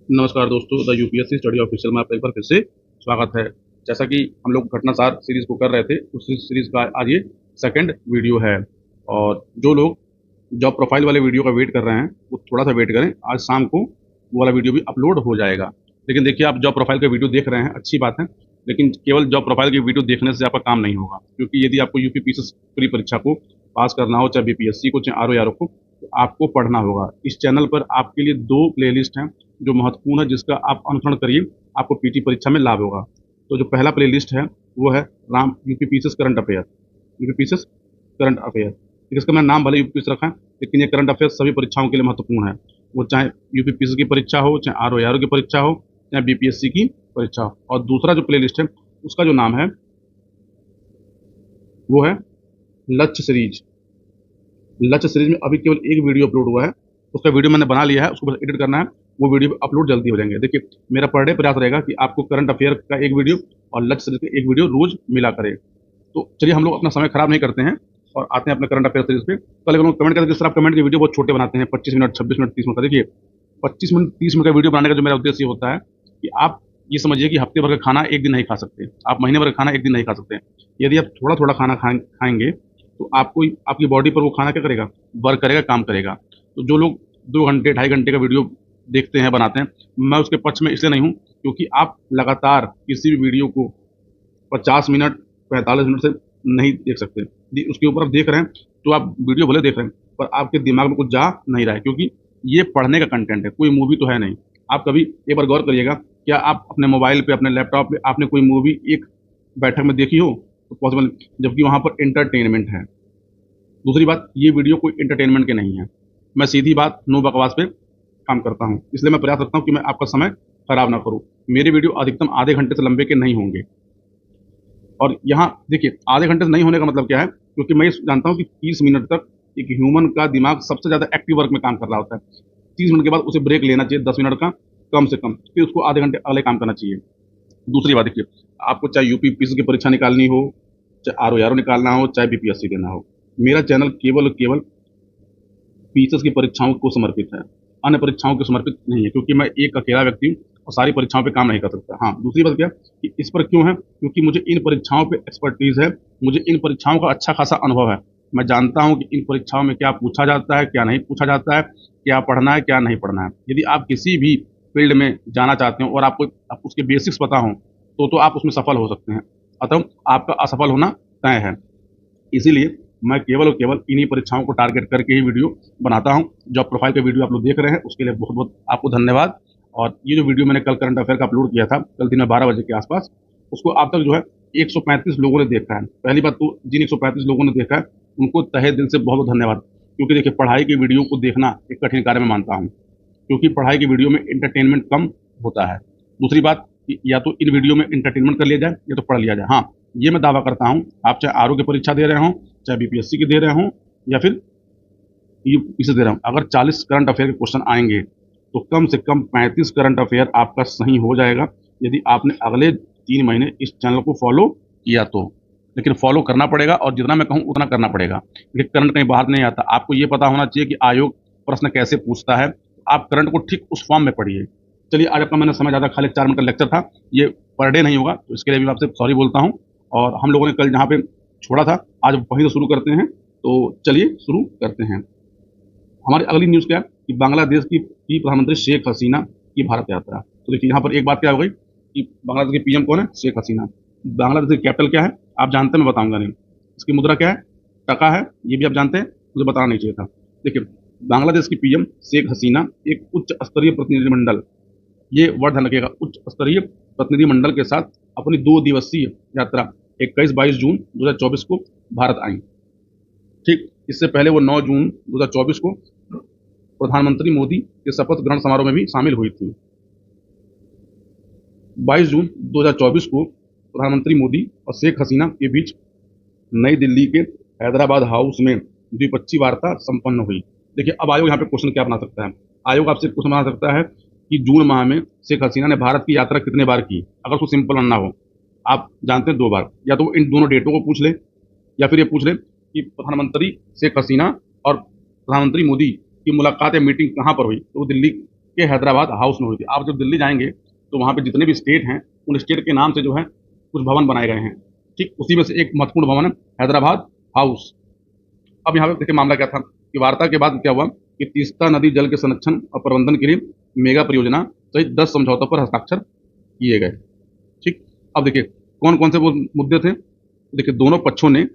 नमस्कार दोस्तों, the UPSC study official में आपका एक बार फिर से स्वागत है। जैसा कि हम लोग घटनासार सीरीज को कर रहे थे, उस सीरीज का आज ये सेकंड वीडियो है। और जो लोग जॉब प्रोफाइल वाले वीडियो का वेट कर रहे हैं, वो थोड़ा सा वेट करें। आज शाम को वो वाला वीडियो भी अपलोड हो जाएगा। लेकिन देखिए, आप जॉब प्रोफाइल का वीडियो देख रहे हैं, अच्छी बात है। लेकिन केवल जॉब प्रोफाइल की वीडियो देखने से आपका काम नहीं होगा, क्योंकि यदि आपको यूपी पीसीएस प्री परीक्षा को पास करना हो, चाहे बीपीएससी को, चाहे आरओ को, तो आपको पढ़ना होगा। इस चैनल पर आपके लिए दो प्लेलिस्ट हैं जो महत्वपूर्ण है, जिसका आप अनुसरण करिए, आपको पीटी परीक्षा में लाभ होगा। तो जो पहला प्लेलिस्ट है वो है Ram UP PCS current affair. UP PCS current affair, इसका मैंने नाम भले यूपी पीसीएस रखा है, लेकिन ये करंट अफेयर सभी परीक्षाओं के लिए महत्वपूर्ण है। वो चाहे यूपी पीसीएस की परीक्षा हो, चाहे आरओ की परीक्षा हो, चाहे बीपीएससी की परीक्षा हो। और दूसरा जो प्लेलिस्ट है, उसका जो नाम है वो है लक्ष्य सीरीज। लक्ष्य सीरीज में अभी केवल एक वीडियो अपलोड हुआ है, उसका वीडियो मैंने बना लिया है, उसको बस एडिट करना है। वो वीडियो अपलोड जल्दी हो जाएंगे। देखिए, मेरा पर डे प्रयास रहेगा कि आपको करंट अफेयर का एक वीडियो और लक्ष्य सीरीज का एक वीडियो रोज मिला करे। तो चलिए, हम लोग अपना समय खराब नहीं करते हैं और आते हैं अपने करंट अफेयर सीरीज पे। कल लोग कमेंट करते हैं, सर आप कमेंट की वीडियो बहुत छोटे बनाते हैं, 25 मिनट, 26 मिनट, 30 मिनट का। देखिए, 25 मिनट 30 मिनट का वीडियो बनाने का जो मेरा उद्देश्य होता है कि आप ये समझिए कि हफ्ते भर का खाना एक दिन नहीं खा सकते, आप महीने भर का खाना एक दिन नहीं खा सकते। यदि आप थोड़ा थोड़ा खाना खाएंगे, तो आपको आपकी बॉडी पर वो खाना क्या करेगा, वर्क करेगा, काम करेगा। तो जो लोग 2 घंटे 2.5 घंटे का वीडियो देखते हैं, बनाते हैं, मैं उसके पक्ष में इसलिए नहीं हूँ, क्योंकि आप लगातार किसी भी वीडियो को 50 मिनट 45 मिनट से नहीं देख सकते। यदि उसके ऊपर आप देख रहे हैं, तो आप वीडियो भले देख रहे हैं, पर आपके दिमाग में कुछ जा नहीं रहा है, क्योंकि ये पढ़ने का कंटेंट है, कोई मूवी तो है नहीं। आप कभी एक बार गौर करिएगा, क्या आप अपने मोबाइल पे, अपने लैपटॉप पे आपने कोई मूवी एक बैठक में देखी हो? तो पॉसिबल, जबकि वहाँ पर एंटरटेनमेंट है। दूसरी बात, ये वीडियो कोई एंटरटेनमेंट के नहीं है। मैं सीधी बात, नो बकवास पे काम करता हूँ, इसलिए मैं प्रयास करता हूँ कि मैं आपका समय खराब ना करूँ। मेरे वीडियो अधिकतम आधे घंटे से लंबे के नहीं होंगे। और यहाँ देखिए, आधे घंटे से नहीं होने का मतलब क्या है, क्योंकि मैं ये जानता हूँ कि 30 मिनट तक एक ह्यूमन का दिमाग सबसे ज़्यादा एक्टिव वर्क में काम कर रहा होता है। 30 मिनट के बाद उसे ब्रेक लेना चाहिए, 10 मिनट का कम से कम, फिर उसको आधे घंटे अगले काम करना चाहिए। दूसरी बात देखिए, आपको चाहे यूपी पीसी की परीक्षा निकालनी हो, चाहे आरओ निकालना हो, चाहे बीपीएससी देना हो, मेरा चैनल केवल और केवल पीसीएस की परीक्षाओं को समर्पित है, अन्य परीक्षाओं को समर्पित नहीं है, क्योंकि मैं एक अकेला व्यक्ति हूँ और सारी परीक्षाओं पे काम नहीं कर सकता। हाँ, दूसरी बात क्या कि इस पर क्यों है, क्योंकि मुझे इन परीक्षाओं पे एक्सपर्टीज है, मुझे इन परीक्षाओं का अच्छा खासा अनुभव है। मैं जानता हूँ कि इन परीक्षाओं में क्या पूछा जाता है, क्या नहीं पूछा जाता है, क्या पढ़ना है, क्या नहीं पढ़ना है। यदि आप किसी भी फील्ड में जाना चाहते हो और आप उसके बेसिक्स पता हो, तो आप उसमें सफल हो सकते हैं। अतः आपका असफल होना तय है। इसीलिए मैं केवल और केवल इन्हीं परीक्षाओं को टारगेट करके ही वीडियो बनाता हूँ। जॉब प्रोफाइल का वीडियो आप लोग देख रहे हैं, उसके लिए बहुत बहुत आपको धन्यवाद। और ये जो वीडियो मैंने कल करंट अफेयर का अपलोड किया था, कल दिन में 12 बजे के आसपास, उसको अब तक जो है 135 लोगों ने देखा है। पहली बात तो जिन 135 लोगों ने देखा है, उनको तहे दिल से बहुत बहुत धन्यवाद। क्योंकि देखिए, पढ़ाई की वीडियो को देखना एक कठिन कार्य में मानता हूँ, क्योंकि पढ़ाई की वीडियो में एंटरटेनमेंट कम होता है। दूसरी बात कि या तो इन वीडियो में एंटरटेनमेंट कर लिया जाए, या तो पढ़ लिया जाए। हाँ, ये मैं दावा करता हूँ, आप चाहे आरओ की परीक्षा दे रहे हों, चाहे बीपीएससी की दे रहे हों, या फिर यूपीएससी दे रहे हों, अगर 40 करंट अफेयर के क्वेश्चन आएंगे, तो कम से कम 35 करंट अफेयर आपका सही हो जाएगा, यदि आपने अगले 3 महीने इस चैनल को फॉलो किया तो। लेकिन फॉलो करना पड़ेगा, और जितना मैं कहूँ उतना करना पड़ेगा, क्योंकि करंट कहीं बाहर नहीं आता। आपको ये पता होना चाहिए कि आयोग प्रश्न कैसे पूछता है। आप करंट को ठीक उस फॉर्म में पढ़िए। चलिए, आज आपका मैंने समय ज़्यादा खा लिया, 4 मिनट का लेक्चर था, ये पर डे नहीं होगा, तो इसके लिए भी मैं आपसे सॉरी बोलता हूँ। और हम लोगों ने कल जहाँ पे छोड़ा था, आज वहीं से शुरू करते हैं। तो चलिए शुरू करते हैं। हमारी अगली न्यूज़ क्या है कि बांग्लादेश की प्रधानमंत्री शेख हसीना की भारत यात्रा। तो देखिए, यहाँ पर एक बात क्या हो गई कि बांग्लादेश की पीएम कौन है? शेख हसीना। बांग्लादेश की कैपिटल क्या है? आप जानते हैं, मैं बताऊंगा नहीं। इसकी मुद्रा क्या है? टका है। ये भी आप जानते हैं, मुझे बताना नहीं चाहिए था। देखिए, बांग्लादेश की पीएम शेख हसीना एक उच्च स्तरीय प्रतिनिधिमंडल, ये वर्ड ध्यान रखिएगा, उच्च स्तरीय प्रतिनिधिमंडल के साथ अपनी 2 दिवसीय यात्रा 21-22 जून 2024 को भारत आई। ठीक, इससे पहले वो 9 जून 2024 को प्रधानमंत्री मोदी के शपथ ग्रहण समारोह में भी शामिल हुई थी। 22 जून 2024 को प्रधानमंत्री मोदी और शेख हसीना के बीच नई दिल्ली के हैदराबाद हाउस में द्विपक्षीय वार्ता संपन्न हुई। देखिए, अब आयोग यहाँ पे क्वेश्चन क्या बना सकता है? आयोग आपसे क्वेश्चन बना सकता है कि जून माह में शेख हसीना ने भारत की यात्रा कितने बार की। अगर उसको सिंपल बनना हो, आप जानते हैं 2 बार, या तो इन दोनों डेटों को पूछ ले, या फिर ये पूछ ले कि प्रधानमंत्री शेख हसीना और प्रधानमंत्री मोदी की मुलाकात या मीटिंग कहाँ पर हुई, तो वो दिल्ली के हैदराबाद हाउस में हुई थी। आप जब दिल्ली जाएंगे तो वहाँ पे जितने भी स्टेट हैं उन स्टेट के नाम से जो है कुछ भवन बनाए गए हैं। ठीक उसी में से एक महत्वपूर्ण भवन है हैदराबाद हाउस। अब यहाँ पे देखिए मामला क्या था कि वार्ता के बाद क्या हुआ कि तीस्ता नदी जल के संरक्षण और प्रबंधन के लिए मेगा परियोजना सहित 10 समझौतों पर हस्ताक्षर किए गए। ठीक, अब देखिए कौन कौन से वो मुद्दे थे। देखिए दोनों पक्षों ने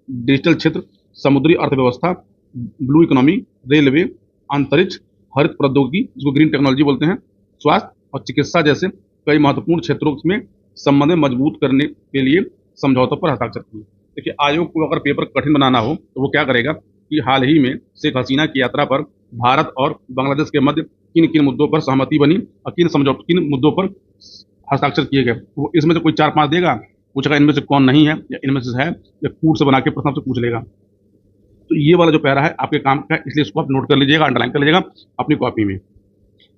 डिजिटल क्षेत्र, समुद्री अर्थव्यवस्था, ब्लू इकोनॉमी, रेलवे, अंतरिक्ष, हरित प्रौद्योगिकी जिसको ग्रीन टेक्नोलॉजी बोलते हैं, स्वास्थ्य और चिकित्सा जैसे कई महत्वपूर्ण क्षेत्रों में संबंध मजबूत करने के लिए समझौतों पर हस्ताक्षर किए। देखिए आयोग को अगर पेपर कठिन बनाना हो तो वो क्या करेगा कि हाल ही में शेख हसीना की यात्रा पर भारत और बांग्लादेश के मध्य किन किन मुद्दों पर सहमति बनी और किन मुद्दों पर हस्ताक्षर किए गए, वो इसमें से कोई 4-5 देगा, पूछेगा इनमें से कौन नहीं है या इनमें से है, या कूट से बना के प्रश्न से पूछ लेगा। तो ये वाला जो पैरा है आपके काम का है, इसलिए इसको आप नोट कर लीजिएगा, अंडरलाइन कर लीजिएगा अपनी कॉपी में।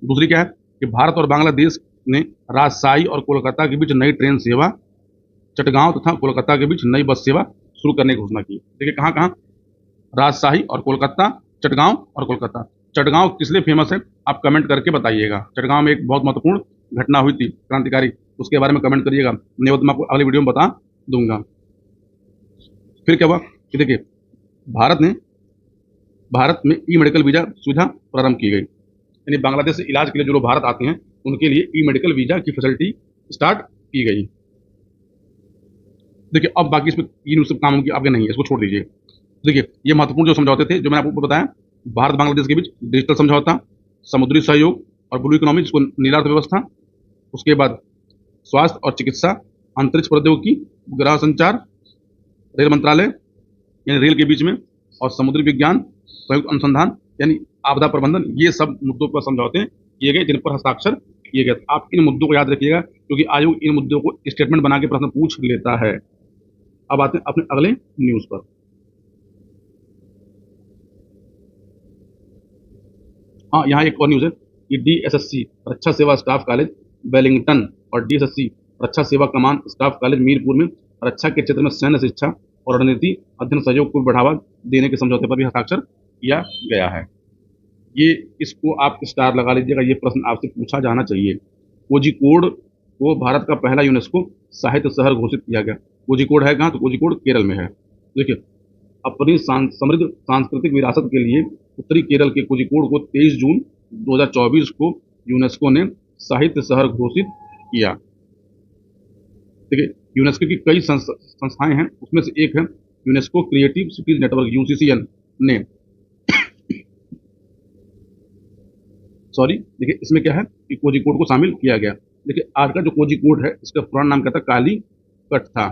दूसरी क्या है कि भारत और बांग्लादेश ने राजशाही और कोलकाता के बीच नई ट्रेन सेवा, चटगांव तथा कोलकाता के बीच नई बस सेवा शुरू करने की घोषणा की। देखिए कहाँ कहाँ, राजशाही और कोलकाता, चटगांव और कोलकाता। चटगांव किस लिए फेमस है आप कमेंट करके बताइएगा। चटगांव में एक बहुत महत्वपूर्ण घटना हुई थी क्रांतिकारी, उसके बारे में कमेंट करिएगा, नहीं हो तो मैं आपको अगली वीडियो में बता दूंगा। फिर क्या हुआ कि देखिए भारत में ई मेडिकल वीजा सुविधा प्रारंभ की गई, यानी बांग्लादेश से इलाज के लिए जो लोग भारत आते हैं उनके लिए ई मेडिकल वीजा की फैसिलिटी स्टार्ट की गई। देखिए अब बाकी इसमें तीन सब काम की आगे नहीं है, इसको छोड़ दीजिए। देखिए ये महत्वपूर्ण जो समझौते थे जो मैंने आपको बताया, भारत बांग्लादेश के बीच डिजिटल समझौता, समुद्री सहयोग और ब्लू इकोनॉमी जिसको नीला अर्थव्यवस्था, उसके बाद स्वास्थ्य और चिकित्सा, अंतरिक्ष प्रौद्योगिकी, ग्रह संचार, रेल मंत्रालय यानी रेल के बीच में, और समुद्री विज्ञान, संयुक्त अनुसंधान यानी आपदा प्रबंधन, ये सब मुद्दों पर समझौते किए गए जिन पर हस्ताक्षर किए गए। आप इन मुद्दों को याद रखिएगा क्योंकि आयोग इन मुद्दों को स्टेटमेंट बना के प्रश्न पूछ लेता है। अब आते हैं अपने अगले न्यूज पर। हाँ, यहाँ एक और न्यूज है कि DSSC रक्षा सेवा स्टाफ कॉलेज वेलिंगटन और DSSC रक्षा सेवा कमान स्टाफ कॉलेज मीरपुर में रक्षा के क्षेत्र में सैन्य शिक्षा और रणनीति अध्ययन सहयोग को बढ़ावा देने के समझौते पर भी हस्ताक्षर किया गया है। ये इसको आप स्टार लगा लीजिएगा, ये प्रश्न आपसे पूछा जाना चाहिए। कोझिकोड को भारत का पहला यूनेस्को साहित्य शहर घोषित किया गया। कोझिकोड है कहाँ, तो कोझिकोड केरल में है। देखिए अपनी समृद्ध सांस्कृतिक विरासत के लिए उत्तरी केरल के कोझिकोड को 23 जून 2024 को यूनेस्को ने साहित्य शहर घोषित किया। देखिए यूनेस्को की कई संस्थाएं हैं, उसमें से एक है UNESCO creative cities network UCCN ने। देखिए इसमें क्या है कि कोझिकोड को शामिल किया गया। देखिए आज का जो कोझिकोड है इसका पुराना नाम क्या था, कालीकट था।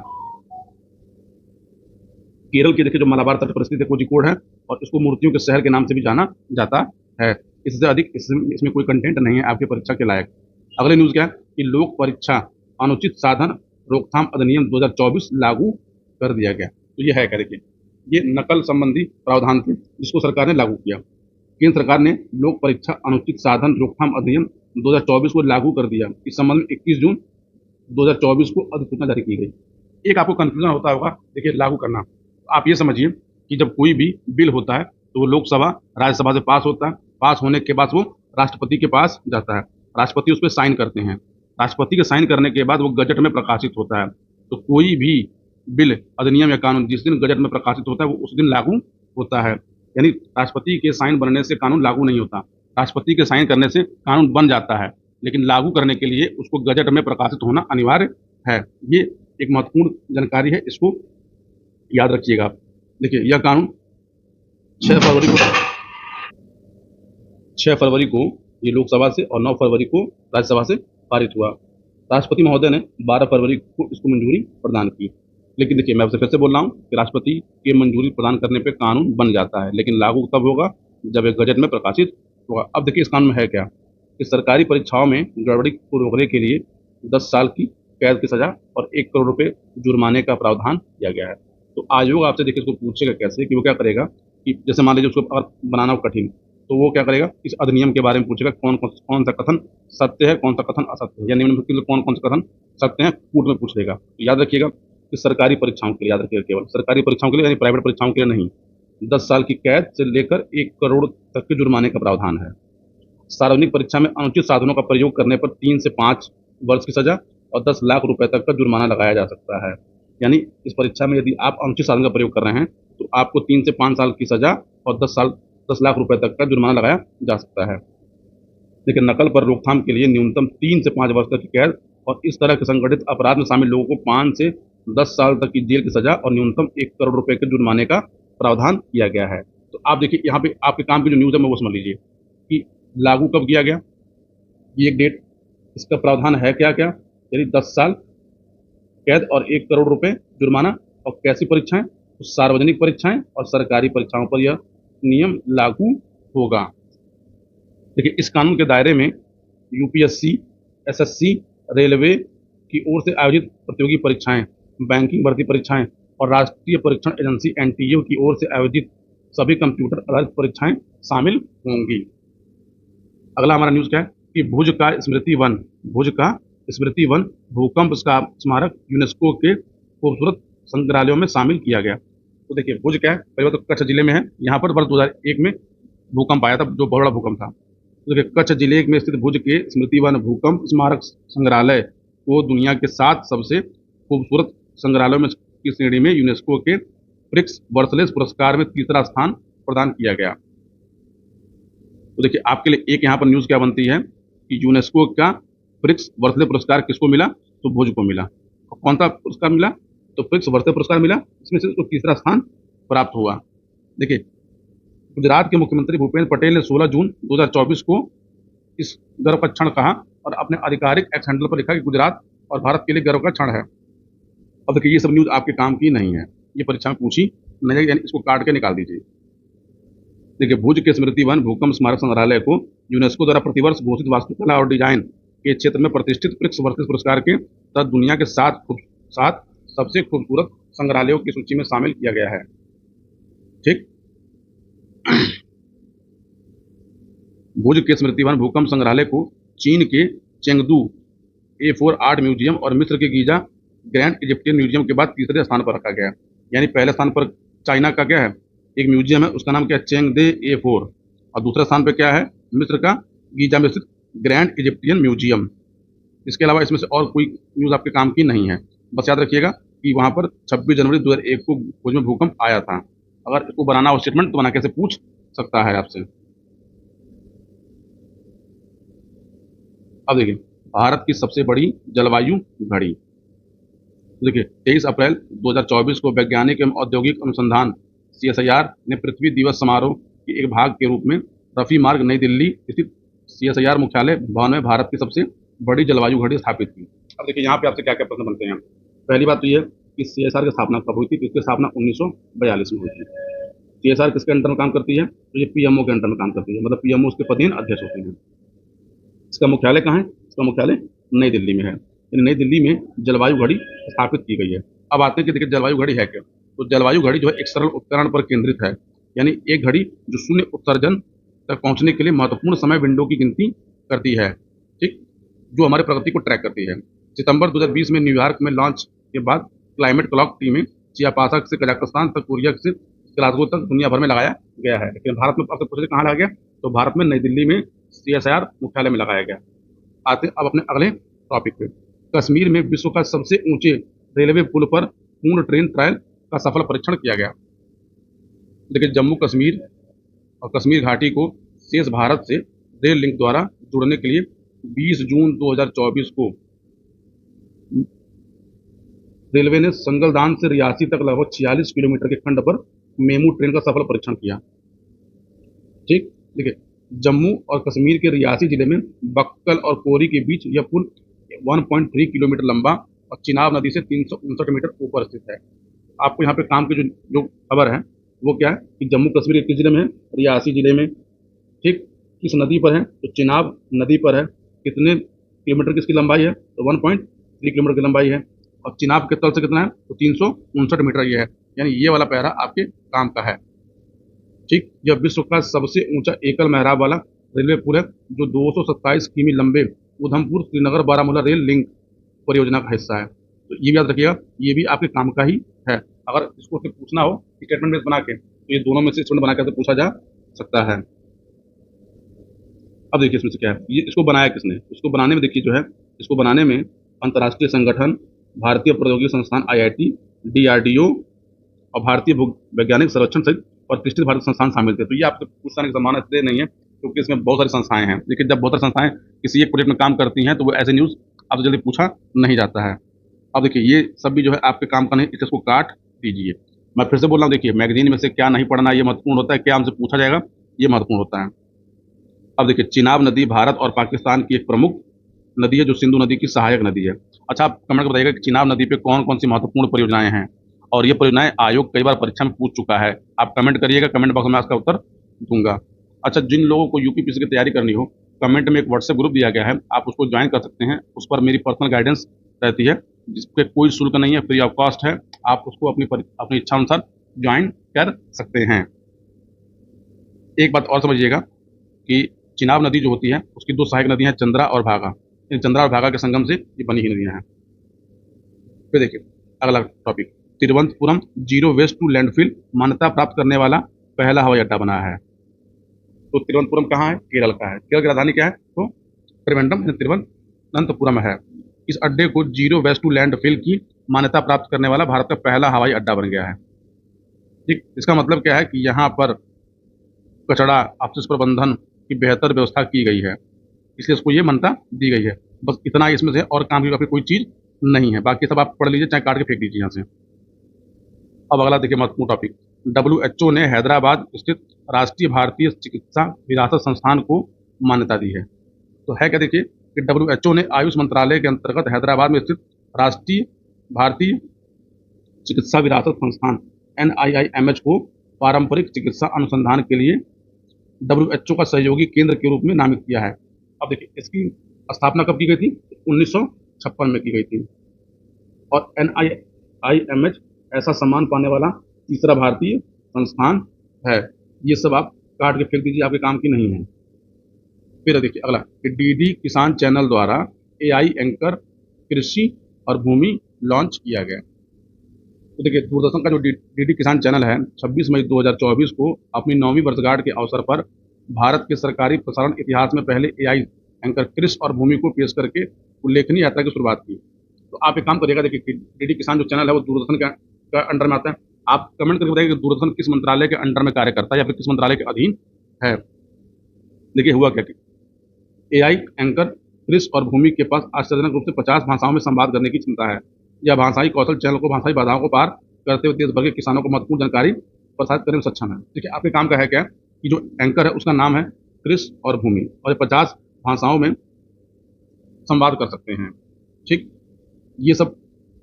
केरल के देखिए जो मलाबार तट पर स्थित है कोझिकोड है, और इसको मूर्तियों के शहर के नाम से भी जाना जाता है। इससे अधिक इसमें कोई कंटेंट नहीं है आपकी परीक्षा के लायक। अगले न्यूज क्या है कि लोक परीक्षा अनुचित साधन रोकथाम अधिनियम 2024 लागू कर दिया गया। तो ये है क्या, देखिए ये नकल संबंधी प्रावधान थे जिसको सरकार ने लागू किया। केंद्र सरकार ने लोक परीक्षा अनुचित साधन रोकथाम अधिनियम 2024 को लागू कर दिया। इस संबंध में 21 जून 2024 को अधिसूचना जारी की गई। एक आपको कंफ्यूजन होता होगा, देखिए लागू करना, आप ये समझिए कि जब कोई भी बिल होता है तो वो लोकसभा राज्यसभा से पास होता है, पास होने के बाद वो राष्ट्रपति के पास जाता है, राष्ट्रपति उस पर साइन करते हैं, राष्ट्रपति के साइन करने के बाद वो गजट में प्रकाशित होता है। तो कोई भी बिल, अधिनियम या कानून जिस दिन गजट में प्रकाशित होता है वो उस दिन लागू होता है। यानी राष्ट्रपति के साइन बनने से कानून लागू नहीं होता, राष्ट्रपति के साइन करने से कानून बन जाता है, लेकिन लागू करने के लिए उसको गजट में प्रकाशित होना अनिवार्य है। ये एक महत्वपूर्ण जानकारी है, इसको याद रखिएगा। देखिए यह कानून 6 फरवरी को ये लोकसभा से और 9 फरवरी को राज्यसभा से पारित हुआ। राष्ट्रपति महोदय ने 12 फरवरी को इसको मंजूरी प्रदान की। लेकिन देखिए मैं आपसे फिर से बोल रहा हूँ कि राष्ट्रपति के मंजूरी प्रदान करने पे कानून बन जाता है, लेकिन लागू तब होगा जब एक गजट में प्रकाशित होगा। अब देखिए इस कानून में है क्या कि सरकारी परीक्षाओं में गड़बड़ी को रोकने के लिए 10 साल की कैद की सजा और 1 करोड़ रुपए जुर्माने का प्रावधान किया गया है। तो आयोग आपसे देखिए इसको पूछेगा कैसे कि वो क्या करेगा कि जैसे मान लीजिए उसको अगर बनाना हो कठिन, तो वो क्या करेगा, इस अधिनियम के बारे में पूछेगा कौन सा कथन सत्य है, कौन सा कथन असत्य है, या निम्नलिखित में कौन सा कथन सत्य है, कूट में पूछ लेगा। तो याद रखिएगा कि सरकारी परीक्षाओं के लिए, याद रखिएगा केवल सरकारी परीक्षाओं के लिए, यानी प्राइवेट परीक्षाओं के लिए नहीं। 10 साल की कैद से लेकर 1 करोड़ तक के जुर्माने का प्रावधान है। सार्वजनिक परीक्षा में अनुचित साधनों का प्रयोग करने पर 3 से 5 वर्ष की सजा और 10 लाख रुपए तक का जुर्माना लगाया जा सकता है। यानी इस परीक्षा में यदि आप अनुचित साधन का प्रयोग कर रहे हैं तो आपको 3 से 5 साल की सजा और 10 लाख रुपए तक का जुर्माना लगाया जा सकता है। लेकिन नकल पर रोकथाम के लिए न्यूनतम 3 से 5 वर्ष तक की कैद और इस तरह के संगठित अपराध में शामिल लोगों को 5 से 10 साल तक की जेल की सजा और न्यूनतम 1 करोड़ रुपए के जुर्माने का प्रावधान किया गया है। तो आप देखिए यहाँ पे आपके काम की जो न्यूज़ है मैं वो समझ लीजिए कि लागू कब किया गया, ये एक डेट, इसका प्रावधान है क्या क्या, यानी 10 साल कैद और 1 करोड़ रुपए जुर्माना। और कैसी परीक्षाएं, तो सार्वजनिक परीक्षाएं और सरकारी परीक्षाओं पर यह नियम लागू होगा। देखिए इस कानून के दायरे में यूपीएससी, एसएससी, रेलवे की ओर से आयोजित प्रतियोगी परीक्षाएं, बैंकिंग भर्ती परीक्षाएं और राष्ट्रीय परीक्षण एजेंसी एनटीए की ओर से आयोजित सभी कंप्यूटर आधारित परीक्षाएं शामिल होंगी। अगला हमारा न्यूज़ क्या है कि भुज का स्मृति वन भूकंप स्मारक यूनेस्को के खूबसूरत संग्रहालयों में शामिल किया गया। तो देखिए भुज क्या है, पहले तो कच्छ जिले में है, यहाँ पर वर्ष 2001 में भूकंप आया था, जो बहुत बड़ा भूकंप था। तो देखिए कच्छ जिले में स्थित भुज के स्मृति वन भूकंप स्मारक संग्रहालय को दुनिया के 7 सबसे खूबसूरत संग्रहालयों में की श्रेणी में यूनेस्को के प्रिक्स वर्सलेस पुरस्कार में तीसरा स्थान प्रदान किया गया। तो देखिए आपके लिए एक यहाँ पर न्यूज़ क्या बनती है कि यूनेस्को का प्रिक्स वर्सले पुरस्कार किसको मिला, तो भुज को मिला। और कौन सा पुरस्कार मिला, तो प्रिक्स वर्सले पुरस्कार मिला, इसमें से उसको तीसरा स्थान प्राप्त हुआ। देखिए गुजरात के मुख्यमंत्री भूपेंद्र पटेल ने 16 जून 2024 को इस गर्व का क्षण कहा और अपने आधिकारिक एक्स हैंडल पर लिखा कि गुजरात और भारत के लिए गर्व का क्षण है। अब देखिए ये सब न्यूज़ आपके काम की नहीं है, ये परीक्षा में पूछी नहीं, यानी इसको काट के निकाल दीजिए। देखिए भुज के स्मृति वन भूकंप स्मारक संग्रहालय को यूनेस्को द्वारा प्रतिवर्ष घोषित वास्तुकला और डिजाइन के क्षेत्र में प्रतिष्ठित प्रिक्स वर्सेस पुरस्कार के तहत दुनिया के 7 सबसे खूबसूरत संग्रहालयों की सूची में शामिल किया गया है। ठीक, भुज के स्मृति वन भूकंप संग्रहालय को चीन के चेंगदू A4 आर्ट म्यूजियम और मिस्र के गीजा ग्रैंड इजिप्टियन म्यूजियम के बाद तीसरे स्थान पर रखा गया है। यानी पहले स्थान पर चाइना का क्या है, एक म्यूजियम है, उसका नाम क्या है, चेंगदे A4, और दूसरे स्थान पर क्या है, मिस्र का गीजा में स्थित ग्रैंड इजिप्टियन म्यूजियम। इसके अलावा इसमें से और कोई न्यूज़ आपके काम की नहीं है। बस याद रखिएगा कि वहाँ पर 26 जनवरी 2001 को भुज में भूकंप आया था। अगर इसको बनाना हो स्टेटमेंट तो बना कैसे पूछ सकता है आपसे। अब देखिए भारत की सबसे बड़ी जलवायु घड़ी। तो देखिए 23 अप्रैल 2024 को वैज्ञानिक एवं औद्योगिक अनुसंधान CSIR ने पृथ्वी दिवस समारोह के एक भाग के रूप में रफी मार्ग नई दिल्ली स्थित CSIR मुख्यालय भवन में भारत की सबसे बड़ी जलवायु घड़ी स्थापित की। अब देखिए यहाँ पे आपसे क्या क्या प्रश्न बनते हैं। पहली बात तो ये कि CSIR की स्थापना कब हुई थी, तो इसकी स्थापना 1942 में हुई थी। CSIR किसके अंडर में काम करती है, तो ये PMO के अंडर में काम करती है, मतलब PMO उसके पदेन अध्यक्ष होते हैं। इसका मुख्यालय कहाँ है, इसका मुख्यालय नई दिल्ली में है। नई दिल्ली में जलवायु घड़ी स्थापित की गई है। अब आते हैं कि देखिए जलवायु घड़ी है क्या। तो जलवायु घड़ी जो है एक सरल उपकरण पर केंद्रित है, यानी एक घड़ी जो शून्य उत्सर्जन तक पहुंचने के लिए महत्वपूर्ण समय विंडो की गिनती करती है। ठीक, जो हमारे प्रगति को ट्रैक करती है। सितंबर 2020 में न्यूयॉर्क में लॉन्च के बाद क्लाइमेट क्लॉक टीम चियापासा से कजाकिस्तान तक, कोरिया से ग्लासगो तक दुनिया भर में लगाया गया है। लेकिन भारत में अब तक कहाँ लगाया गया, तो भारत में नई दिल्ली में CSIR मुख्यालय में लगाया गया। आते अब अपने अगले टॉपिक पे। कश्मीर में विश्व का सबसे ऊंचे रेलवे पुल पर पूर्ण ट्रेन ट्रायल का सफल परीक्षण किया गया। देखिए जम्मू कश्मीर और कश्मीर घाटी को शेष भारत से रेल लिंक द्वारा जोड़ने के लिए 20 जून 2024 को रेलवे ने संगलदान से रियासी तक लगभग 46 किलोमीटर के खंड पर मेमू ट्रेन का सफल परीक्षण किया। ठीक, देखिए जम्मू और कश्मीर के रियासी जिले में बक्कल और कोरी के बीच यह पुल 1.3 किलोमीटर लंबा और चिनाब नदी से 359 मीटर ऊपर स्थित है। आपको यहाँ पे काम की जो खबर है वो क्या है कि जम्मू कश्मीर के किस जिले में है, रियासी जिले में। ठीक, किस नदी पर है, तो चिनाब नदी पर है। कितने किलोमीटर की इसकी लंबाई है, तो 1.3 किलोमीटर की लंबाई है। और चिनाब के तल से कितना है, तो 359 मीटर ये है। यानी ये वाला पैरा आपके काम का है। ठीक, यह विश्व का सबसे ऊंचा एकल मेहराब वाला रेलवे पुल है जो 227 किमी लंबे उधमपुर श्रीनगर बारामूला रेल लिंक परियोजना का हिस्सा है। तो ये भी याद रखिएगा, ये भी आपके काम का ही है। अगर इसको से पूछना हो स्टेटमेंट बेस बना के, तो ये दोनों में से स्टेटमेंट बना के पूछा जा सकता है। अब देखिए इसमें से क्या है, ये इसको बनाया किसने, इसको बनाने में देखिए जो है, इसको बनाने में अंतर्राष्ट्रीय संगठन, भारतीय प्रौद्योगिकी संस्थान IIT, DRDO और भारतीय भू वैज्ञानिक सर्वेक्षण सहित प्रतिष्ठित भारतीय संस्थान शामिल थे। तो ये आपसे पूछने की संभावना इसलिए नहीं है क्योंकि इसमें बहुत सारी संस्थाएं हैं। लेकिन जब बहुत सारी संस्थाएं किसी एक प्रोजेक्ट में काम करती हैं तो वो ऐसे न्यूज़ आपसे जल्दी पूछा नहीं जाता है। अब देखिए ये सब भी जो है आपके काम का नहीं, इसको काट दीजिए। मैं फिर से बोल रहा हूँ, देखिए मैगजीन में से क्या नहीं पढ़ना ये महत्वपूर्ण होता है, क्या हमसे पूछा जाएगा ये महत्वपूर्ण होता है। अब देखिए चिनाब नदी भारत और पाकिस्तान की एक प्रमुख नदी है जो सिंधु नदी की सहायक नदी है। अच्छा, आप कमेंट में बताइएगा कि चिनाब नदी पे कौन कौन सी महत्वपूर्ण परियोजनाएं हैं, और ये परियोजनाएं आयोग कई बार परीक्षा में पूछ चुका है। आप कमेंट करिएगा, कमेंट बॉक्स में उसका उत्तर दूंगा। अच्छा, जिन लोगों को यूपीपीसी की तैयारी करनी हो, कमेंट में एक व्हाट्सएप ग्रुप दिया गया है, आप उसको ज्वाइन कर सकते हैं। उस पर मेरी पर्सनल गाइडेंस रहती है जिसपे कोई शुल्क नहीं है, फ्री ऑफ कॉस्ट है। आप उसको अपनी इच्छा अनुसार ज्वाइन कर सकते हैं। एक बात और समझिएगा कि चिनाब नदी जो होती है उसकी दो सहायक नदियां हैं, चंद्रा और भागा। इन चंद्रा और भागा के संगम से ये बनी ही नदियां हैं। फिर देखिए अगला topic, Thiruvananthapuram zero waste to landfill मान्यता प्राप्त करने वाला पहला हवाई अड्डा बना है। तो तिरुवनंतपुरम कहाँ है, केरल का है। केरल की राजधानी क्या है, तो त्रिवेंद्रम तिरुवनंतपुरम है। इस अड्डे को जीरो वेस्ट टू लैंडफिल की मान्यता प्राप्त करने वाला भारत का पहला हवाई अड्डा बन गया है। ठीक, इसका मतलब क्या है कि यहाँ पर कचरा अपशिष्ट प्रबंधन की बेहतर व्यवस्था की गई है, इसलिए उसको ये मान्यता दी गई है। बस इतना ही इसमें से, और काम की कोई चीज़ नहीं है, बाकी सब आप पढ़ लीजिए, चाहे काट के फेंक दीजिए यहाँ से। अब अगला देखिए महत्वपूर्ण टॉपिक, WHO ने हैदराबाद स्थित राष्ट्रीय भारतीय चिकित्सा विरासत संस्थान को मान्यता दी है। तो है क्या, देखिए कि WHO ने आयुष मंत्रालय के अंतर्गत हैदराबाद में स्थित राष्ट्रीय भारतीय चिकित्सा विरासत संस्थान NIIMH को पारंपरिक चिकित्सा अनुसंधान के लिए WHO का सहयोगी केंद्र के रूप में नामित किया है। अब देखिए इसकी स्थापना कब की गई थी, 1956 में की गई थी। और NIIMH ऐसा सम्मान पाने वाला तीसरा भारतीय संस्थान है। ये सब आप काट के फेंक दीजिए, आपके काम की नहीं है। फिर देखिए अगला, DD किसान चैनल द्वारा AI एंकर कृषि और भूमि लॉन्च किया गया। तो देखिए दूरदर्शन का जो DD किसान चैनल है 26 मई 2024 को अपनी 9वीं वर्षगांठ के अवसर पर भारत के सरकारी प्रसारण इतिहास में पहले AI एंकर कृषि और भूमि को पेश करके उल्लेखनीय यात्रा की शुरुआत की। तो आप एक काम करिएगा, देखिए DD किसान जो चैनल है वो दूरदर्शन का अंडर में आता है। आप कमेंट करके बताइए कि दूरदर्शन किस मंत्रालय के अंडर में कार्य करता है या फिर किस मंत्रालय के अधीन है। देखिए हुआ क्या कि AI एंकर कृषि और भूमि के पास आश्चर्यजनक रूप से 50 भाषाओं में संवाद करने की क्षमता है। यह भाषाई कौशल चैनल को भाषाई बाधाओं को पार करते हुए देश भर के किसानों को महत्वपूर्ण जानकारी प्रसारित करने में सक्षम है। देखिए आपके काम का है क्या कि जो एंकर है उसका नाम है कृषि और भूमि, और ये 50 भाषाओं में संवाद कर सकते हैं। ठीक, ये सब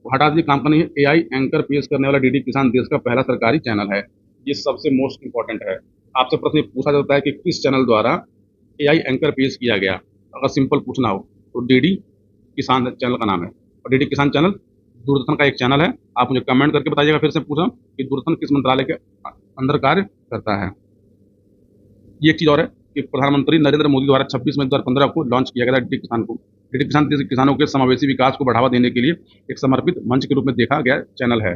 हटा दीजिए, काम का नहीं है। AI एंकर पेश करने वाला DD किसान देश का पहला सरकारी चैनल है। ये सबसे मोस्ट इंपॉर्टेंट है। आपसे प्रश्न पूछा जाता है कि किस चैनल द्वारा AI एंकर पेश किया गया। अगर सिंपल पूछना हो तो DD किसान चैनल का नाम है। और DD किसान चैनल दूरदर्शन का एक चैनल है। आप मुझे कमेंट करके बताइएगा, फिर से पूछा कि दूरदर्शन किस मंत्रालय के अंदर कार्य करता है। ये एक चीज़ और है कि प्रधानमंत्री नरेंद्र मोदी द्वारा 26 मई 2015 को लॉन्च किया गया था DD किसान को। DD किसान देश के किसानों के समावेशी विकास को बढ़ावा देने के लिए एक समर्पित मंच के रूप में देखा गया चैनल है।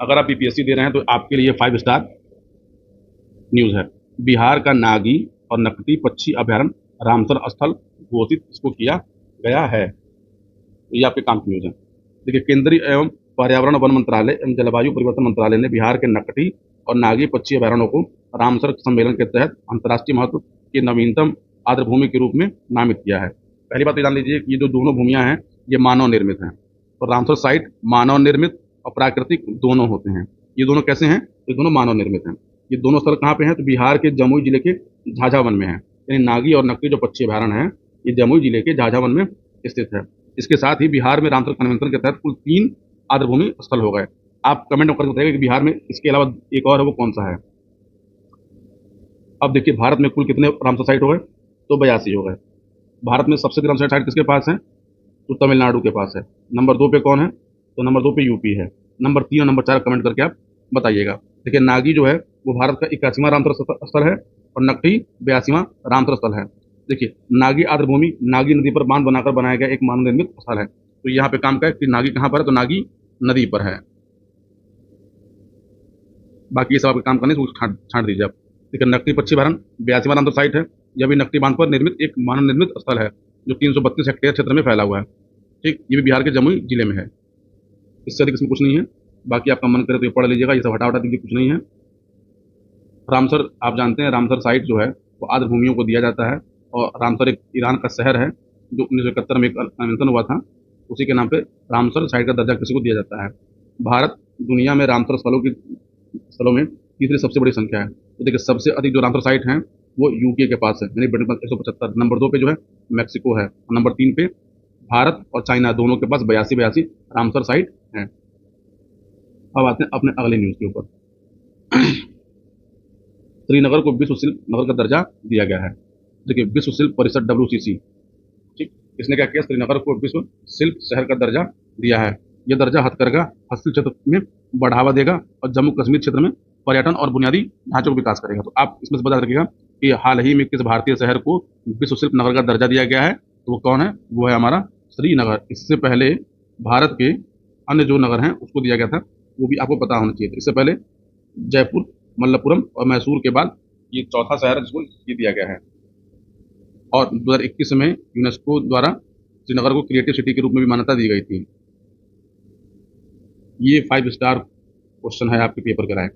अगर आप BPSC दे रहे हैं तो आपके लिए 5 स्टार न्यूज़ है। बिहार का नागी और नकटी पक्षी अभयारण्य रामसर स्थल घोषित इसको किया गया है। ये आपके काम की न्यूज़ है। देखिए केंद्रीय एवं पर्यावरण वन मंत्रालय एवं जलवायु परिवर्तन मंत्रालय ने बिहार के नकटी और नागी पक्षी अभयारण्यों को रामसर सम्मेलन के तहत अंतर्राष्ट्रीय महत्व के नवीनतम आर्द्रभूमि के रूप में नामित किया है। पहली बात तो जान लीजिए कि ये जो दोनों भूमियां हैं ये मानव निर्मित हैं। और रामसर साइट मानव निर्मित और प्राकृतिक दोनों होते हैं। ये दोनों कैसे हैं, ये दोनों मानव निर्मित हैं। ये दोनों स्थल कहाँ पे हैं, तो बिहार के जमुई जिले के झाझा वन में है। यानी नागी और नकटी जो पक्षी अभयारण्य है ये जमुई जिले के झाझा वन में स्थित है। इसके साथ ही बिहार में रामसर कन्वेंशन के तहत कुल 3 आर्द्रभूमि स्थल हो गए। आप कमेंट करके बताइएगा कि बिहार में इसके अलावा एक और है, वो कौन सा है। अब देखिए भारत में कुल कितने रामसर साइट हो गए, तो 82 हो गए। भारत में सबसे अधिक रामसर साइट किसके पास है, तो तमिलनाडु के पास है। नंबर 2 पे कौन है, तो नंबर 2 पे यूपी है। नंबर 3 और नंबर 4 कमेंट करके आप बताइएगा। देखिए नागी जो है वो भारत का 81वां रामसर स्थल है और नकटी 82वां रामसर स्थल है। देखिए नागी आर्द्रभूमि नागी नदी पर बांध बनाकर बनाया गया एक मानव निर्मित स्थल है। तो यहाँ पे काम का है कि नागी कहाँ पर है, तो नागी नदी पर है। बाकी ये सब आपके काम करने से छांट दीजिए आप। देखिए नकटी पक्षी अभयारण्य 82वां रामसर साइट है। यह भी नकटी बांध पर निर्मित एक मानव निर्मित स्थल है जो 332 हेक्टेयर क्षेत्र में फैला हुआ है। ठीक, ये भी बिहार के जमुई जिले में है। इससे अधिक इसमें कुछ नहीं है। बाकी आपका मन करे तो ये पढ़ लीजिएगा, ये सब हटा हटा दीजिए, कुछ नहीं है। रामसर आप जानते हैं, रामसर साइट जो है वो आर्द्र भूमियों को दिया जाता है, और रामसर एक ईरान का शहर है जो 1971 में एक कन्वेंशन हुआ था, उसी के नाम पे रामसर साइट का दर्जा किसी को दिया जाता है। भारत दुनिया में रामसर स्थलों में तीसरी सबसे बड़ी संख्या है। तो देखिए सबसे अधिक जो रामसर साइट हैं वो यूके के पास है, यानी ब्रिटेन के पास 175, नंबर 2 पे जो है मैक्सिको है, और नंबर 3 पे भारत और चाइना दोनों के पास 82 रामसर साइट हैं। अब आते हैं अपने अगले न्यूज़ के ऊपर। श्रीनगर को विश्व शिल्प नगर का दर्जा दिया गया है। देखिए विश्व शिल्प परिषद WCC, ठीक, इसने क्या किया, श्रीनगर को विश्व शिल्प शहर का दर्जा दिया है। यह दर्जा हथकरघा हस्तशिल्प क्षेत्र में बढ़ावा देगा और जम्मू कश्मीर क्षेत्र में पर्यटन और बुनियादी ढांचे को विकास करेगा। तो आप इसमें से बता रखिएगा कि हाल ही में किस भारतीय शहर को विश्व शिल्प नगर का दर्जा दिया गया है, तो वो कौन है, वो है हमारा श्रीनगर। इससे पहले भारत के अन्य जो नगर हैं उसको दिया गया था, वो भी आपको पता होना चाहिए। इससे पहले जयपुर, मल्लपुरम और मैसूर के बाद ये चौथा शहर है जिसको ये दिया गया है। और 2021 में यूनेस्को द्वारा श्रीनगर को क्रिएटिव सिटी के रूप में भी मान्यता दी गई थी। ये 5 स्टार क्वेश्चन है आपके पेपर का है।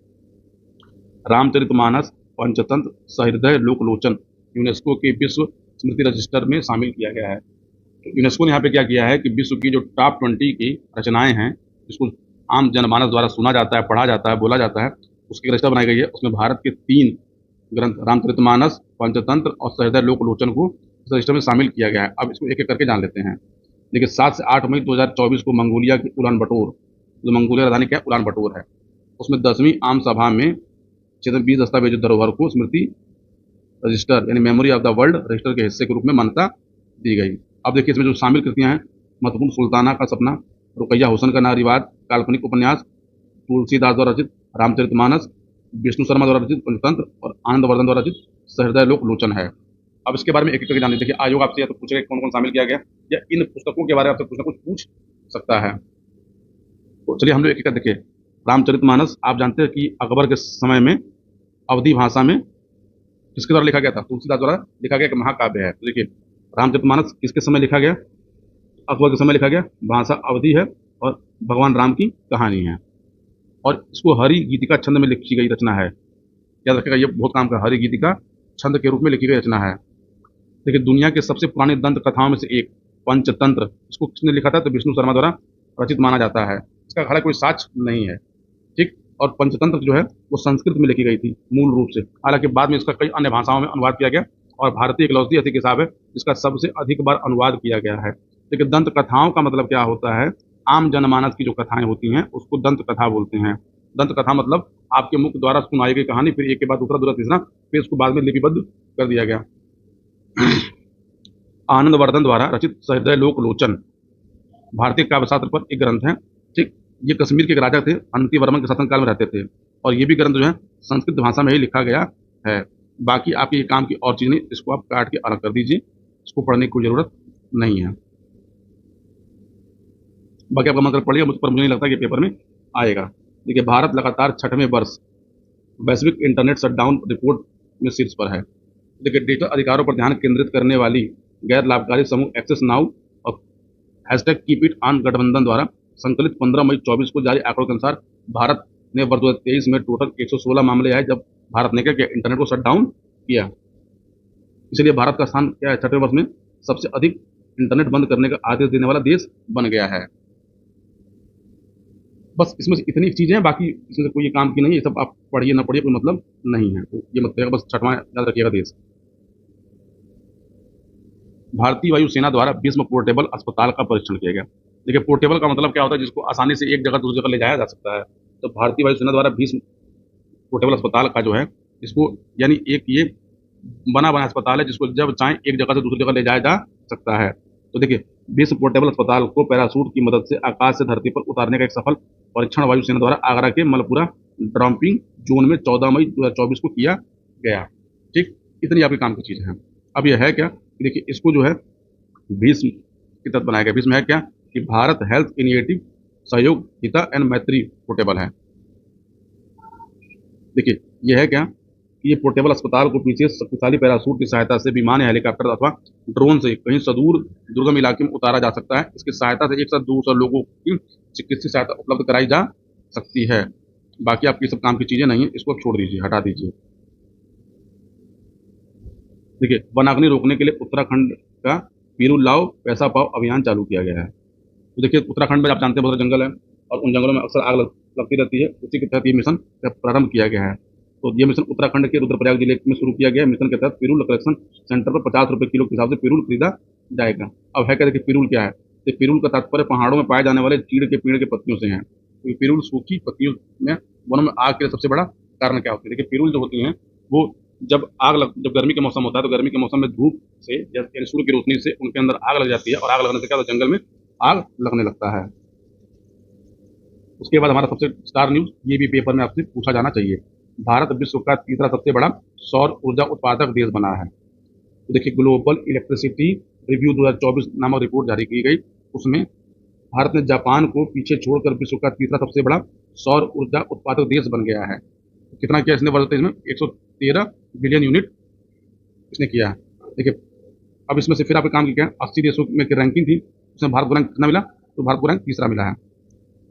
रामचरितमानस पंचतंत्र सहृदय लोकलोचन यूनेस्को के विश्व स्मृति रजिस्टर में शामिल किया गया है। तो यूनेस्को ने यहाँ पे क्या किया है कि विश्व की जो टॉप 20 की रचनाएं हैं, जिसको आम जनमानस द्वारा सुना जाता है, पढ़ा जाता है, बोला जाता है, उसकी रजिस्टर बनाई गई है। उसमें भारत के 3 ग्रंथ रामचरितमानस, पंचतंत्र और सहृदय लोकलोचन को इस रजिस्टर में शामिल किया गया है। अब इसको एक एक करके जान लेते हैं। देखिए 7 से 8 मई 2024 को मंगोलिया की उलान बटोर, जो मंगोलिया राजधानी क्या है, उलान बटोर है, उसमें 10वीं आम सभा में 20 दस्तावेज धरोहर को स्मृति रजिस्टर यानी memory of the world register के हिस्से के रूप में मान्यता दी गई। अब देखिए इसमें जो शामिल कृतियां हैं, महत्वपूर्ण सुल्ताना का सपना, रुकैया हुसैन का नारीवाद, काल्पनिक उपन्यास, तुलसीदास द्वारा रचित रामचरितमानस, विष्णु शर्मा द्वारा रचित पंचतंत्र और आनंद वर्धन द्वारा रचित सहृदय लोकलोचन है। अब इसके बारे में एक एक करके जान लीजिए। देखिए आयोग आपसे या तो पूछेगा कौन कौन शामिल किया गया, या इन पुस्तकों के बारे में आपसे कुछ ना कुछ पूछ सकता है। तो चलिए हम लोग एक एक देखिए। रामचरितमानस आप जानते हैं कि अकबर के समय में अवधी भाषा में किसके द्वारा लिखा गया था, तुलसीदास द्वारा लिखा गया, एक महाकाव्य है। तो देखिए रामचरितमानस किसके समय लिखा गया, अकबर के समय लिखा गया, भाषा अवधी है और भगवान राम की कहानी है, और इसको हरि गीतिका छंद में लिखी गई रचना है। याद रखिएगा ये बहुत काम का, हरि गीतिका छंद के रूप में लिखी गई रचना है। देखिए दुनिया के सबसे पुरानी दंत कथाओं में से एक पंचतंत्र, इसको किसने लिखा था, तो विष्णु शर्मा द्वारा रचित माना जाता है। इसका हालांकि कोई साक्ष्य नहीं है, ठीक। और पंचतंत्र जो है वो संस्कृत में लिखी गई थी मूल रूप से, हालांकि बाद में इसका कई अन्य भाषाओं में अनुवाद किया गया, और भारतीय इकलौती ऐसी किताब है जिसका सबसे अधिक बार अनुवाद किया गया है। देखिए दंत कथाओं का मतलब क्या होता है, आम जनमानस की जो कथाएं होती हैं उसको दंत कथा बोलते हैं। दंत कथा मतलब आपके मुख द्वारा सुनाई गई कहानी, फिर एक के बाद दूसरा, दूसरा तीसरा, फिर उसको बाद में लिपिबद्ध कर दिया गया। आनंद वर्धन द्वारा रचित सहृदय लोकलोचन भारतीय काव्यशास्त्र पर एक ग्रंथ है, ठीक। ये कश्मीर के एक राजा थे, अनंति वर्मन के शासनकाल में रहते थे, और ये भी ग्रंथ जो है संस्कृत भाषा में ही लिखा गया है। बाकी आपके ये काम की और चीज नहीं, इसको आप काट के अलग कर दीजिए, इसको पढ़ने की कोई जरूरत नहीं है। बाकी आपका मतलब पढ़िए, मुझ पर मुझे नहीं लगता कि पेपर में आएगा। देखिए भारत लगातार 6वें वर्ष वैश्विक इंटरनेट शटडाउन रिपोर्ट में शीर्ष पर है। देखिए डिजिटल अधिकारों पर ध्यान केंद्रित करने वाली गैर लाभकारी समूह एक्सेस नाउ और हैशटैग कीप इट ऑन गठबंधन द्वारा संकलित 15 मई 24 को जारी आंकड़ों के अनुसार भारत ने वर्ष 2023 में टोटल 116 मामले आए जब भारत ने क्या किया, इंटरनेट को शट डाउन किया। इसलिए भारत का स्थान क्या है, 6वें वर्ष में सबसे अधिक इंटरनेट बंद करने का आदेश देने वाला देश बन गया है। बस इसमें से इतनी चीजें हैं, बाकी इसमें से कोई ये काम की नहीं है, ये सब आप पढ़िए ना पढ़िए कोई मतलब नहीं है। तो ये मत करिएगा, बस 6वां याद रखिएगा देश। भारतीय वायुसेना द्वारा भीष्म पोर्टेबल अस्पताल का परीक्षण किया गया। देखिए पोर्टेबल का मतलब क्या होता है, जिसको आसानी से एक जगह दूसरी जगह ले जाया जा सकता है। तो भारतीय वायुसेना द्वारा भीष्म पोर्टेबल अस्पताल का जो है, इसको यानी एक ये बना बना अस्पताल है जिसको जब चाहें एक जगह से दूसरी जगह ले जाया जा सकता है। तो देखिए भीष्म पोर्टेबल अस्पताल को पैराशूट की मदद से आकाश से धरती पर उतारने का एक सफल परीक्षण वायुसेना द्वारा आगरा के मलपुरा डंपिंग जोन में 14 मई 2024 को किया गया, ठीक। इतनी आपके काम की चीज है। अब यह है क्या कि देखिए इसको जो है भीष्म के तहत बनाया गया। भीष्म है क्या कि भारत हेल्थ इनिशिएटिव सहयोग हिता एंड मैत्री पोर्टेबल है। देखिए यह है क्या कि ये पोर्टेबल अस्पताल को पीछे शक्तिशाली पैराशूट की सहायता से विमान या हेलीकॉप्टर अथवा ड्रोन से कहीं सुदूर दुर्गम इलाके में उतारा जा सकता है। इसकी सहायता से एक साथ 200 लोगों की चिकित्सीय सहायता उपलब्ध कराई जा सकती है। बाकी आपकी सब काम की चीज़ें नहीं है, इसको छोड़ दीजिए, हटा दीजिए। देखिए, वनाग्नि रोकने के लिए उत्तराखंड का पीरू लाओ पैसा पाओ अभियान चालू किया गया है। तो देखिए, उत्तराखंड में आप जानते हैं बहुत सारे जंगल है और उन जंगलों में अक्सर आग लगती रहती है। उसी के तहत ये मिशन का प्रारंभ किया गया है। तो ये मिशन उत्तराखंड के रुद्रप्रयाग जिले में शुरू किया गया है। मिशन के तहत पिरूल कलेक्शन सेंटर पर 50 रुपये किलो के हिसाब से पिरूल खरीदा जाएगा। अब है क्या, देखिए पिरूल क्या है। तो पिरूल का तात्पर्य पहाड़ों में पाए जाने वाले चीड़ के पेड़ के पत्तियों से है। तो ये पिरूल सूखी पत्तियों में वनों में आग के लिए सबसे बड़ा कारण क्या होता है। देखिए, पिरूल जो होती हैं वो जब गर्मी का मौसम होता है तो गर्मी के मौसम में धूप से या सूर्य की रोशनी से उनके अंदर आग लग जाती है और आग लगने से क्या होता है, जंगल में आग लगने लगता है। उसके बाद हमारा सबसे स्टार न्यूज़, ये भी पेपर में आपसे पूछा जाना चाहिए। भारत विश्व का तीसरा सबसे बड़ा सौर ऊर्जा उत्पादक देश बना है। तो देखिए, ग्लोबल इलेक्ट्रिसिटी रिव्यू 2024 नामक रिपोर्ट जारी की गई। उसमें भारत ने जापान को पीछे छोड़कर विश्व का तीसरा सबसे बड़ा सौर ऊर्जा उत्पादक देश बन गया है। तो कितना किया इसने वर्ल्ड में, 113 बिलियन यूनिट इसने किया है। देखिए, अब इसमें से फिर आपके काम की क्या है, 80 देशों में की रैंकिंग थी, उसमें भारत को रैंक कितना मिला, तो भारत को रैंक तीसरा मिला है।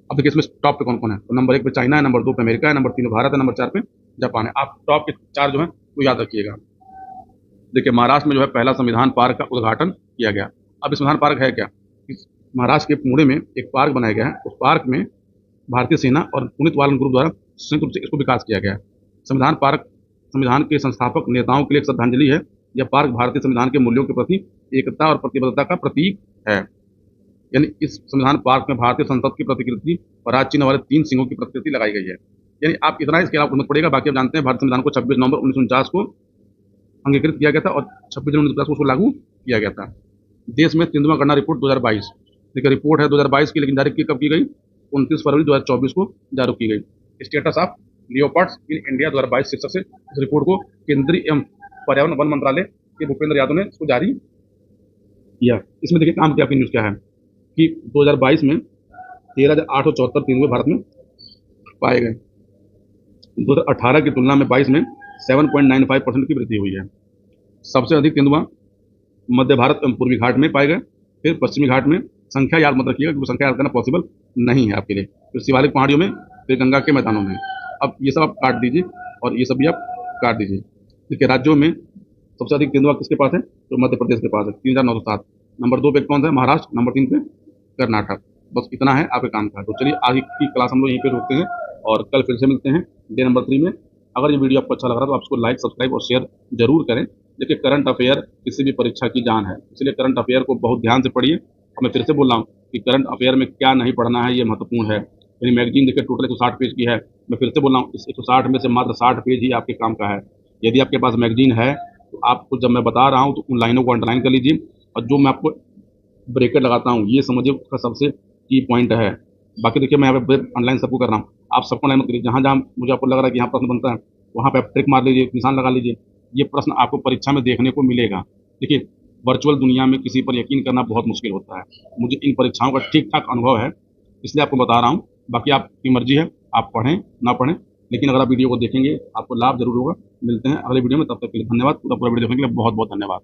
अब देखिए, इसमें टॉप पे कौन कौन है, तो नंबर 1 पे चाइना है, नंबर 2 पे अमेरिका है, नंबर 3 भारत है, नंबर 4 पे जापान है। आप टॉप के 4 जो है वो याद रखिएगा। देखिए, महाराष्ट्र में जो है पहला संविधान पार्क का उद्घाटन किया गया। अब संविधान पार्क है क्या, इस महाराष्ट्र के पुणे में एक पार्क बनाया गया है। उस पार्क में भारतीय सेना और पुनीत वालन ग्रुप द्वारा संयुक्त रूप से इसको विकास किया गया है। संविधान पार्क संविधान के संस्थापक नेताओं के लिए एक श्रद्धांजलि है। यह पार्क भारतीय संविधान के मूल्यों के प्रति एकता और प्रतिबद्धता का प्रतीक है। यानी इस संविधान पार्क में भारतीय संसद की प्रतिकृति और राज चिन्ह वाले 3 सिंहों की प्रतिकृति लगाई गई है। यानी आप इतना इसके अलावा पढ़ना पड़ेगा। बाकी आप जानते हैं भारतीय संविधान को 26 नवंबर 1949 को अंगीकृत किया गया था और 26 जनवरी 1950 को उसको लागू किया गया था। देश में 3वां गणना रिपोर्ट 2022, देखिए रिपोर्ट है 2022 की, लेकिन जारी कब की गई, 29 फरवरी 2024 को जारी की गई। Status of leopards in India 2022 शीर्षक से इस रिपोर्ट को केंद्रीय एवं पर्यावरण वन मंत्रालय के भूपेंद्र यादव ने इसको जारी किया। इसमें देखिए काम की आपकी न्यूज़ क्या है कि 2022 में 13,874 तेंदुए भारत में पाए गए। 2018 की तुलना में 22 में 7.95% की वृद्धि हुई है। सबसे अधिक तेंदुआ मध्य भारत एवं पूर्वी घाट में पाए गए, फिर पश्चिमी घाट में। संख्या याद मत रखिएगा क्योंकि संख्या याद करना पॉसिबल नहीं है आपके लिए। फिर शिवालिक पहाड़ियों में, फिर गंगा के मैदानों में। अब ये सब आप काट दीजिए और ये सब भी आप काट दीजिए। देखिए, राज्यों में सबसे अधिक तेंदुआ किसके पास है, तो मध्य प्रदेश के पास है 3,907। नंबर 2 पे कौन सा है, महाराष्ट्र। नंबर 3 पे कर्नाटक। बस इतना है आपके काम का। तो चलिए आगे की क्लास हम लोग यहीं पे रोकते हैं और कल फिर से मिलते हैं डे नंबर 3 में। अगर ये वीडियो आपको अच्छा लग रहा है तो आप इसको लाइक, सब्सक्राइब और शेयर जरूर करें। देखिए, करंट अफेयर किसी भी परीक्षा की जान है, इसलिए करंट अफेयर को बहुत ध्यान से पढ़िए। और मैं फिर से बोल रहा हूँ कि करंट अफेयर में क्या नहीं पढ़ना है ये महत्वपूर्ण है। मेरी मैगजीन देखिए टोटल 160 पेज की है। मैं फिर से बोल रहा हूँ, इस 160 में से मात्र 60 पेज ही आपके काम का है। यदि आपके पास मैगजीन है तो आपको जब मैं बता रहा हूँ तो उन लाइनों को अंडरलाइन कर लीजिए और जो मैं आपको ब्रेकेट लगाता हूँ ये समझिए उसका सबसे की पॉइंट है। बाकी देखिए, मैं यहाँ पे ऑनलाइन सबको कर रहा हूँ, आप सबको लाइन करिए। जहाँ जहाँ मुझे आपको लग रहा है कि यहाँ प्रश्न बनता है वहाँ पे आप ट्रिक मार लीजिए, निशान लगा लीजिए। ये प्रश्न आपको परीक्षा में देखने को मिलेगा। देखिए, वर्चुअल दुनिया में किसी पर यकीन करना बहुत मुश्किल होता है। मुझे इन परीक्षाओं का ठीक ठाक अनुभव है, इसलिए आपको बता रहा हूँ। बाकी आपकी मर्जी है, आप पढ़ें ना पढ़ें, लेकिन अगर आप वीडियो को देखेंगे आपको लाभ जरूर होगा। मिलते हैं अगले वीडियो में, तब तक के लिए धन्यवाद। पूरा वीडियो देखने के लिए बहुत बहुत धन्यवाद।